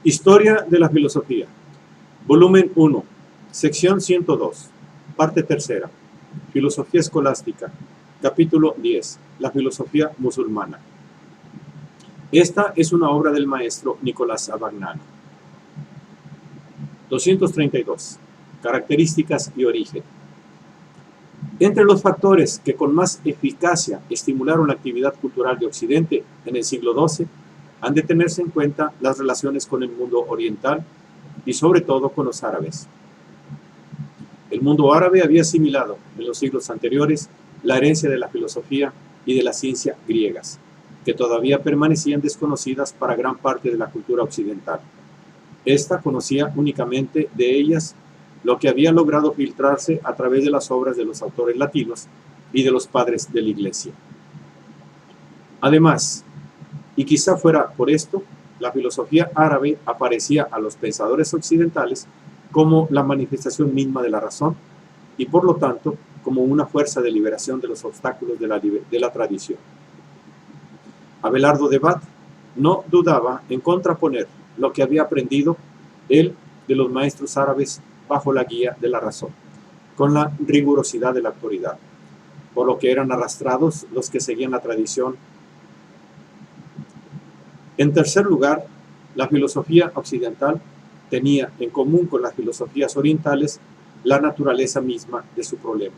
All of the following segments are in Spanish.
Historia de la filosofía. Volumen 1. Sección 102. Parte tercera. Filosofía escolástica. Capítulo 10. La filosofía musulmana. Esta es una obra del maestro Nicolás Abagnale. 232. Características y origen. Entre los factores que con más eficacia estimularon la actividad cultural de Occidente en el siglo XII, han de tenerse en cuenta las relaciones con el mundo oriental y sobre todo con los árabes. El mundo árabe había asimilado en los siglos anteriores la herencia de la filosofía y de la ciencia griegas, que todavía permanecían desconocidas para gran parte de la cultura occidental. Esta conocía únicamente de ellas lo que había logrado filtrarse a través de las obras de los autores latinos y de los padres de la Iglesia. Además, y quizá fuera por esto, la filosofía árabe aparecía a los pensadores occidentales como la manifestación misma de la razón y por lo tanto como una fuerza de liberación de los obstáculos de la tradición. Abelardo de Bat no dudaba en contraponer lo que había aprendido él de los maestros árabes bajo la guía de la razón, con la rigurosidad de la autoridad, por lo que eran arrastrados los que seguían la tradición. En tercer lugar, la filosofía occidental tenía en común con las filosofías orientales la naturaleza misma de su problema.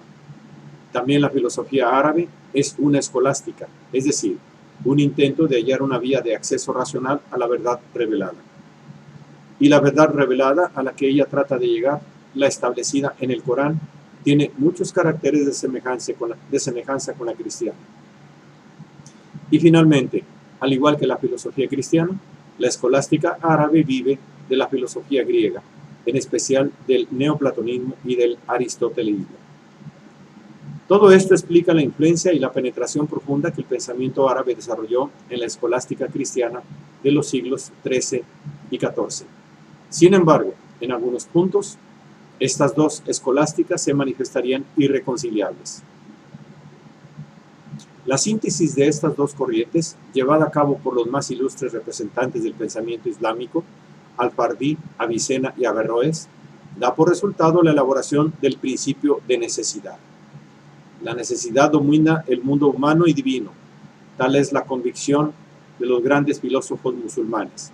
También la filosofía árabe es una escolástica, es decir, un intento de hallar una vía de acceso racional a la verdad revelada. Y la verdad revelada a la que ella trata de llegar, la establecida en el Corán, tiene muchos caracteres de semejanza con la cristiana. Y finalmente, al igual que la filosofía cristiana, la escolástica árabe vive de la filosofía griega, en especial del neoplatonismo y del aristotelismo. Todo esto explica la influencia y la penetración profunda que el pensamiento árabe desarrolló en la escolástica cristiana de los siglos XIII y XIV. Sin embargo, en algunos puntos, estas dos escolásticas se manifestarían irreconciliables. La síntesis de estas dos corrientes, llevada a cabo por los más ilustres representantes del pensamiento islámico, Al-Farabi, Avicena y Averroes, da por resultado la elaboración del principio de necesidad. La necesidad domina el mundo humano y divino, tal es la convicción de los grandes filósofos musulmanes.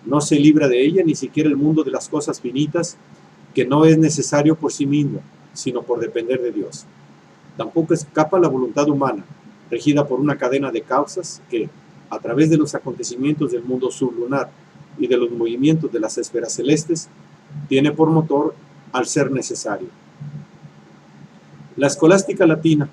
No se libra de ella ni siquiera el mundo de las cosas finitas, que no es necesario por sí mismo, sino por depender de Dios. Tampoco escapa la voluntad humana, regida por una cadena de causas que, a través de los acontecimientos del mundo sublunar y de los movimientos de las esferas celestes, tiene por motor al ser necesario. La escolástica latina,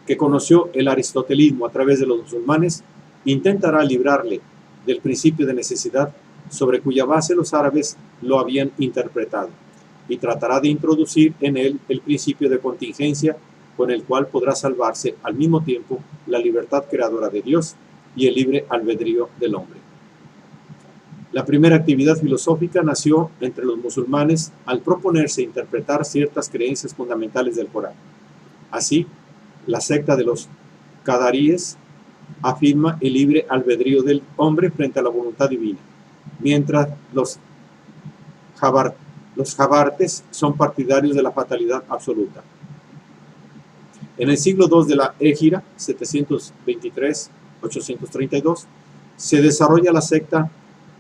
que conoció el aristotelismo a través de los musulmanes, intentará librarle del principio de necesidad sobre cuya base los árabes lo habían interpretado, y tratará de introducir en él el principio de contingencia con el cual podrá salvarse al mismo tiempo la libertad creadora de Dios y el libre albedrío del hombre. La primera actividad filosófica nació entre los musulmanes al proponerse interpretar ciertas creencias fundamentales del Corán. Así, la secta de los qadaríes afirma el libre albedrío del hombre frente a la voluntad divina, mientras los jabartes son partidarios de la fatalidad absoluta. En el siglo II de la Égira, 723-832, se desarrolla la secta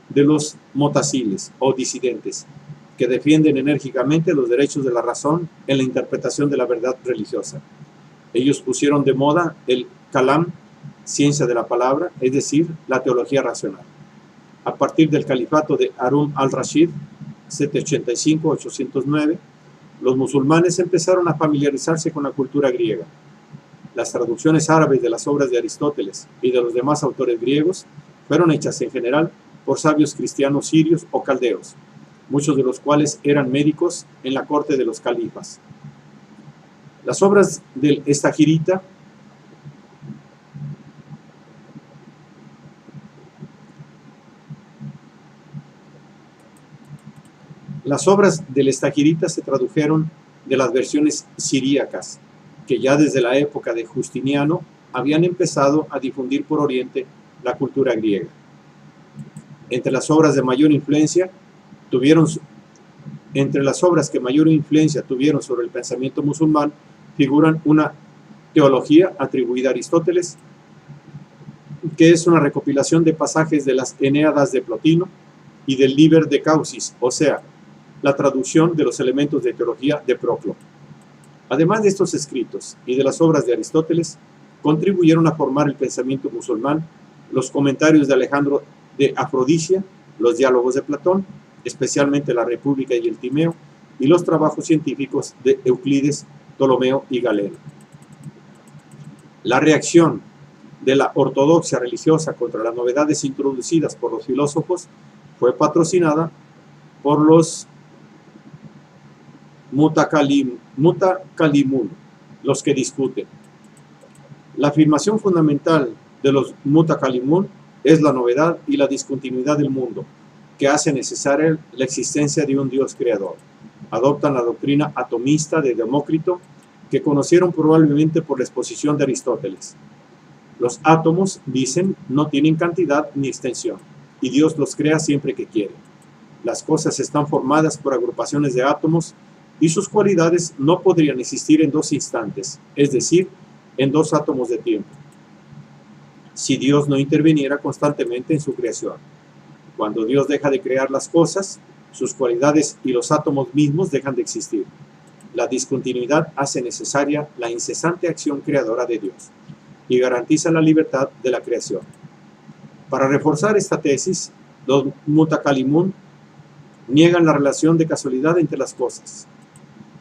de los motasiles o disidentes, que defienden enérgicamente los derechos de la razón en la interpretación de la verdad religiosa. Ellos pusieron de moda el kalam, ciencia de la palabra, es decir, la teología racional. A partir del califato de Harún al-Rashid, 785-809, los musulmanes empezaron a familiarizarse con la cultura griega. Las traducciones árabes de las obras de Aristóteles y de los demás autores griegos fueron hechas en general por sabios cristianos sirios o caldeos, muchos de los cuales eran médicos en la corte de los califas. Las obras del Estagirita se tradujeron de las versiones siríacas, que ya desde la época de Justiniano habían empezado a difundir por Oriente la cultura griega. Entre las obras que mayor influencia tuvieron sobre el pensamiento musulmán figuran una teología atribuida a Aristóteles, que es una recopilación de pasajes de las Eneadas de Plotino y del Liber de Causis, o sea, la traducción de los elementos de teología de Proclo. Además de estos escritos y de las obras de Aristóteles, contribuyeron a formar el pensamiento musulmán los comentarios de Alejandro de Afrodisia, los diálogos de Platón, especialmente la República y el Timeo, y los trabajos científicos de Euclides, Ptolomeo y Galeno. La reacción de la ortodoxia religiosa contra las novedades introducidas por los filósofos fue patrocinada por los mutakalimun, los que discuten. La afirmación fundamental de los mutakalimun es la novedad y la discontinuidad del mundo, que hace necesaria la existencia de un Dios creador. Adoptan la doctrina atomista de Demócrito, que conocieron probablemente por la exposición de Aristóteles. Los átomos, dicen, no tienen cantidad ni extensión, y Dios los crea siempre que quiere. Las cosas están formadas por agrupaciones de átomos, y sus cualidades no podrían existir en dos instantes, es decir, en dos átomos de tiempo, si Dios no interviniera constantemente en su creación. Cuando Dios deja de crear las cosas, sus cualidades y los átomos mismos dejan de existir. La discontinuidad hace necesaria la incesante acción creadora de Dios y garantiza la libertad de la creación. Para reforzar esta tesis, los mutakalimun niegan la relación de casualidad entre las cosas.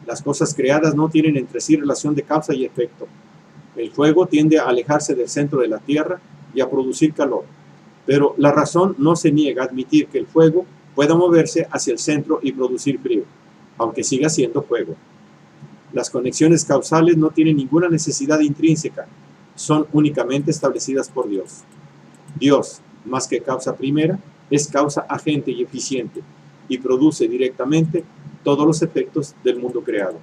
Las cosas creadas no tienen entre sí relación de causa y efecto. El fuego tiende a alejarse del centro de la tierra y a producir calor, pero la razón no se niega a admitir que el fuego pueda moverse hacia el centro y producir frío, aunque siga siendo fuego. Las conexiones causales no tienen ninguna necesidad intrínseca, son únicamente establecidas por Dios. Dios, más que causa primera, es causa agente y eficiente, y produce directamente todos los efectos del mundo creado.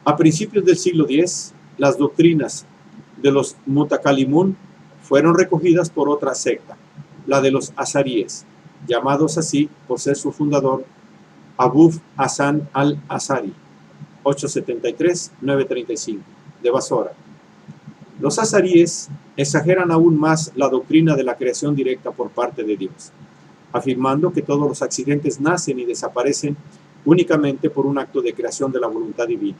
A principios del siglo X, las doctrinas de los mutakalimun fueron recogidas por otra secta, la de los azaríes, llamados así por ser su fundador Abu Hasan al-Azari, 873-935, de Basora. Los azaríes exageran aún más la doctrina de la creación directa por parte de Dios, afirmando que todos los accidentes nacen y desaparecen únicamente por un acto de creación de la voluntad divina.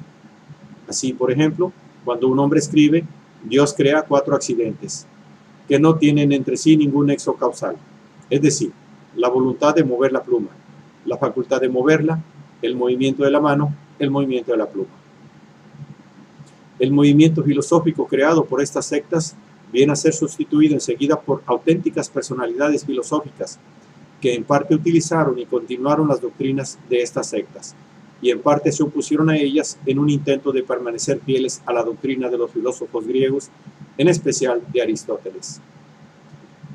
Así, por ejemplo, cuando un hombre escribe, Dios crea 4 accidentes, que no tienen entre sí ningún nexo causal, es decir, la voluntad de mover la pluma, la facultad de moverla, el movimiento de la mano, el movimiento de la pluma. El movimiento filosófico creado por estas sectas viene a ser sustituido enseguida por auténticas personalidades filosóficas que en parte utilizaron y continuaron las doctrinas de estas sectas, y en parte se opusieron a ellas en un intento de permanecer fieles a la doctrina de los filósofos griegos, en especial de Aristóteles.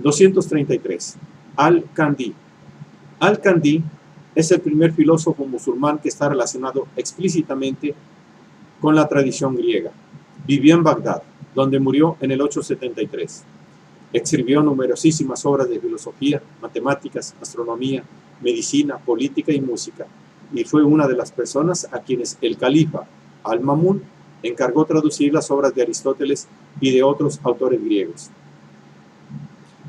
233. Al-Kandi. Al-Kandi es el primer filósofo musulmán que está relacionado explícitamente con la tradición griega. Vivió en Bagdad, donde murió en el 873. Escribió numerosísimas obras de filosofía, matemáticas, astronomía, medicina, política y música, y fue una de las personas a quienes el califa Al-Mamun encargó traducir las obras de Aristóteles y de otros autores griegos.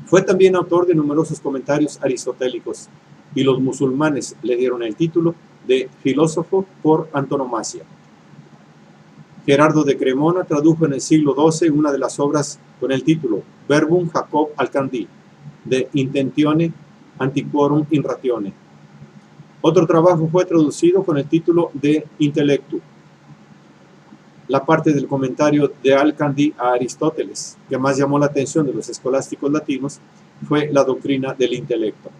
Fue también autor de numerosos comentarios aristotélicos, y los musulmanes le dieron el título de filósofo por antonomasia. Gerardo de Cremona tradujo en el siglo XII una de las obras con el título Verbum Jacob al-Kandi, de Intentione Antiquorum in Ratione. Otro trabajo fue traducido con el título de Intellectu, la parte del comentario de Al-Kandi a Aristóteles, que más llamó la atención de los escolásticos latinos, fue la doctrina del intelecto.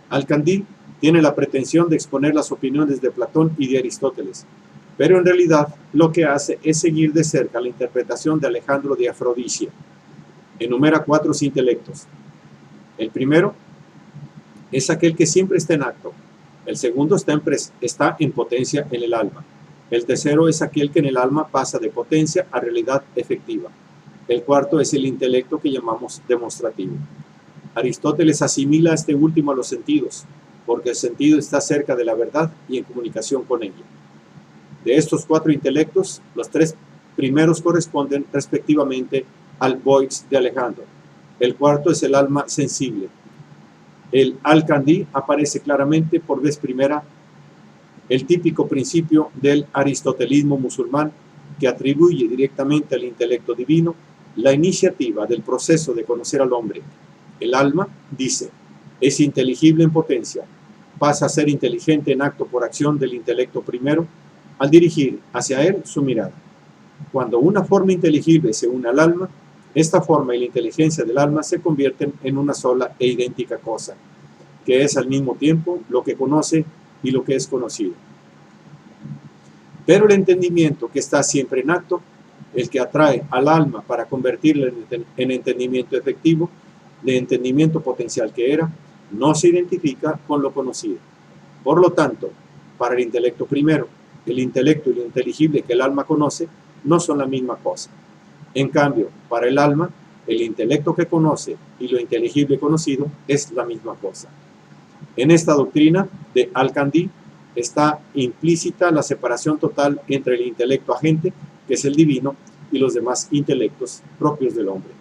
Al-Kandi tiene la pretensión de exponer las opiniones de Platón y de Aristóteles, pero en realidad lo que hace es seguir de cerca la interpretación de Alejandro de Afrodisia. Enumera 4 intelectos. El primero es aquel que siempre está en acto. El segundo está en potencia en el alma. El tercero es aquel que en el alma pasa de potencia a realidad efectiva. El cuarto es el intelecto que llamamos demostrativo. Aristóteles asimila este último a los sentidos, porque el sentido está cerca de la verdad y en comunicación con ella. De estos 4 intelectos, los 3 primeros corresponden respectivamente al Boix de Alejandro. El cuarto es el alma sensible. El Al-Kandi aparece claramente por vez primera el típico principio del aristotelismo musulmán que atribuye directamente al intelecto divino la iniciativa del proceso de conocer al hombre. El alma, dice, es inteligible en potencia, pasa a ser inteligente en acto por acción del intelecto primero al dirigir hacia él su mirada. Cuando una forma inteligible se une al alma, esta forma y la inteligencia del alma se convierten en una sola e idéntica cosa, que es al mismo tiempo lo que conoce y lo que es conocido. Pero el entendimiento que está siempre en acto, el que atrae al alma para convertirla en entendimiento efectivo, de entendimiento potencial que era, no se identifica con lo conocido. Por lo tanto, para el intelecto primero, el intelecto y lo inteligible que el alma conoce no son la misma cosa. En cambio, para el alma, el intelecto que conoce y lo inteligible conocido es la misma cosa. En esta doctrina de Al-Kandi está implícita la separación total entre el intelecto agente, que es el divino, y los demás intelectos propios del hombre.